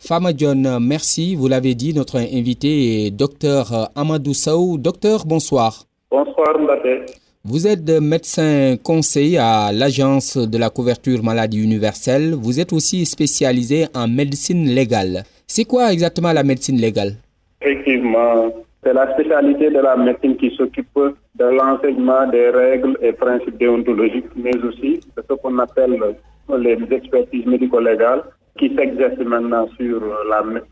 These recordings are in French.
Fama John, merci. Vous l'avez dit, notre invité est docteur Amadou Sow. Docteur, bonsoir. Bonsoir, Mbate. Vous êtes médecin conseiller à l'Agence de la couverture maladie universelle. Vous êtes aussi spécialisé en médecine légale. C'est quoi exactement la médecine légale? Effectivement, c'est la spécialité de la médecine qui s'occupe de l'enseignement des règles et principes déontologiques, mais aussi de ce qu'on appelle les expertises médico-légales qui s'exercent maintenant sur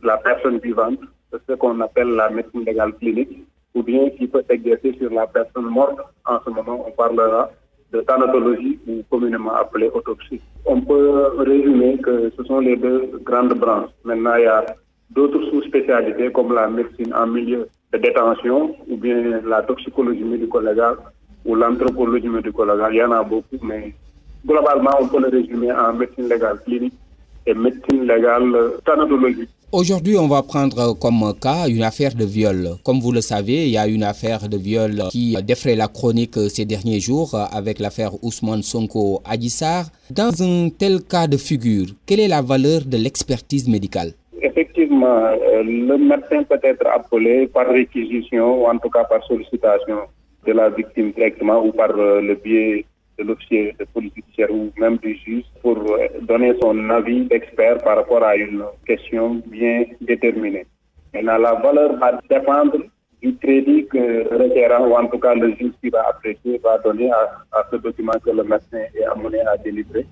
la personne vivante, ce qu'on appelle la médecine légale clinique, ou bien qui peut s'exercer sur la personne morte. En ce moment, on parlera de thanatologie ou communément appelée autopsie. On peut résumer que ce sont les deux grandes branches. Maintenant, il y a d'autres sous-spécialités comme la médecine en milieu de détention ou bien la toxicologie médico-légale ou l'anthropologie médico-légale. Il y en a beaucoup, mais globalement, on peut le résumer en médecine légale clinique et médecine légale thanatologique. Aujourd'hui, on va prendre comme cas une affaire de viol. Comme vous le savez, il y a une affaire de viol qui défraie la chronique ces derniers jours avec l'affaire Ousmane Sonko-Adji Sarr. Dans un tel cas de figure, quelle est la valeur de l'expertise médicale? Effectivement, le médecin peut être appelé par réquisition ou en tout cas par sollicitation de la victime directement ou par le biais de l'officier de police judiciaire ou même du juge pour donner son avis d'expert par rapport à une question bien déterminée. Maintenant, la valeur va dépendre du crédit que le requérant ou en tout cas le juge qui va apprécier va donner à ce document que le médecin est amené à délivrer.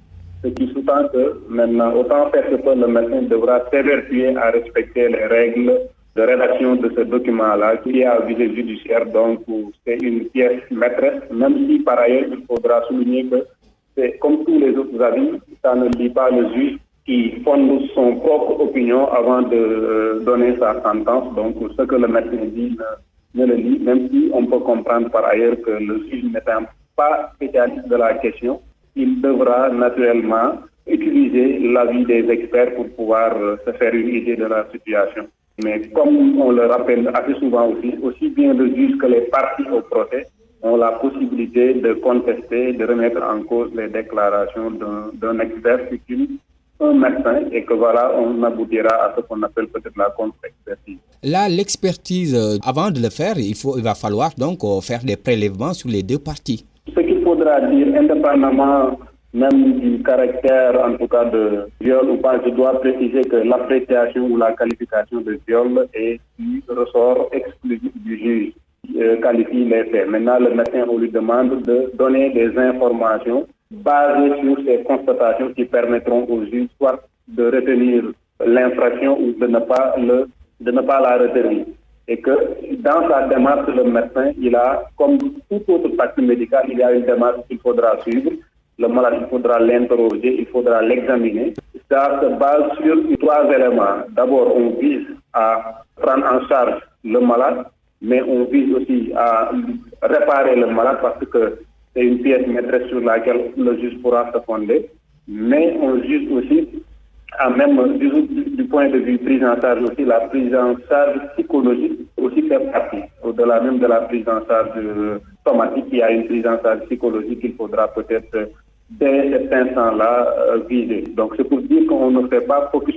Ce qui sous-tend que maintenant, autant faire que peut, le médecin devra s'évertuer à respecter les règles de rédaction de ce document-là qui est à visée judiciaire. Donc, c'est une pièce maîtresse, même si par ailleurs, il faudra souligner que c'est comme tous les autres avis, ça ne lie pas le juge qui fonde son propre opinion avant de donner sa sentence. Donc, ce que le médecin dit ne le lit, même si on peut comprendre par ailleurs que le juge n'étant pas spécialiste de la question, il devra naturellement utiliser l'avis des experts pour pouvoir se faire une idée de la situation. Mais comme on le rappelle assez souvent aussi bien le juge que les parties au procès ont la possibilité de contester, de remettre en cause les déclarations d'un expert fut-il un médecin et que voilà, on aboutira à ce qu'on appelle peut-être la contre-expertise. Là, l'expertise, avant de le faire, il va falloir donc faire des prélèvements sur les deux parties. Ce qu'il faudra dire, indépendamment même du caractère, en tout cas, de viol ou pas, je dois préciser que l'appréciation ou la qualification de viol est du ressort exclusif du juge qui qualifie les faits. Maintenant, le médecin, on lui demande de donner des informations basées sur ces constatations qui permettront au juge soit de retenir l'infraction ou de ne pas la retenir. Et que dans sa démarche, le médecin, il a, comme toute autre partie médicale, il y a une démarche qu'il faudra suivre. Le malade, il faudra l'interroger, il faudra l'examiner. Ça se base sur trois éléments. D'abord, on vise à prendre en charge le malade, mais on vise aussi à réparer le malade parce que c'est une pièce maîtresse sur laquelle le juge pourra se fonder. Mais on juge aussi, même du point de vue prise en charge aussi, la prise en charge psychologique aussi fait partie. Au-delà même de la prise en charge somatique, il y a une prise en charge psychologique qu'il faudra peut-être dès cet instant-là viser. Donc c'est pour dire qu'on ne fait pas focus